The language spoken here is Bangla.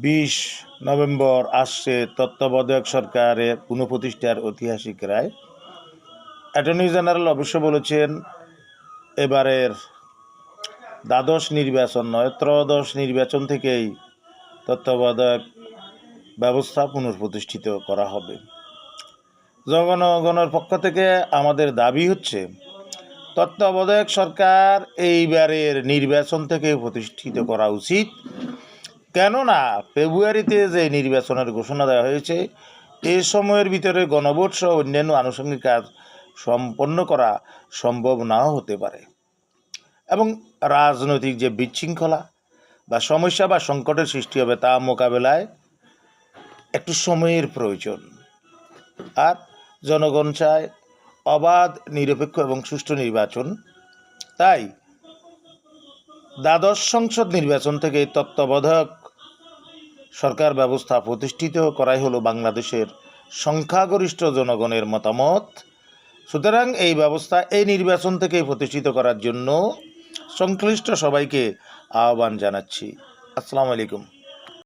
20 নভেম্বর আসছে তত্ত্বাবধায়ক সরকারের পুনঃপ্রতিষ্ঠার ঐতিহাসিক রায়। অ্যাটর্নি জেনারেল অবশ্য বলেছেন এবারের দ্বাদশ নির্বাচন নয়, ত্রয়োদশ নির্বাচন থেকেই তত্ত্বাবধায়ক ব্যবস্থা পুনঃপ্রতিষ্ঠিত করা হবে। জনগণের পক্ষ থেকে আমাদের দাবি হচ্ছে তত্ত্বাবধায়ক সরকার এইবারের নির্বাচন থেকে প্রতিষ্ঠিত করা উচিত। কেননা ফেব্রুয়ারিতে যে নির্বাচনের ঘোষণা দেওয়া হয়েছে এ সময়ের ভিতরে গণভোট সহ অন্যান্য আনুষঙ্গিক কাজ সম্পন্ন করা সম্ভব নাও হতে পারে এবং রাজনৈতিক যে বিশৃঙ্খলা বা সমস্যা বা সংকটের সৃষ্টি হবে তা মোকাবেলায় একটু সময়ের প্রয়োজন। আর জনগণ চায় অবাধ, নিরপেক্ষ এবং সুষ্ঠু নির্বাচন। তাই দ্বাদশ সংসদ নির্বাচন থেকে তত্ত্বাবধায়ক সরকার ব্যবস্থা প্রতিষ্ঠিত করাই হলো বাংলাদেশের সংখ্যাগরিষ্ঠ জনগণের মতামত। সুতরাং এই ব্যবস্থা এই নির্বাচন থেকে প্রতিষ্ঠিত করার জন্য সংশ্লিষ্ট সবাইকে আহ্বান জানাচ্ছি। আসসালামু আলাইকুম।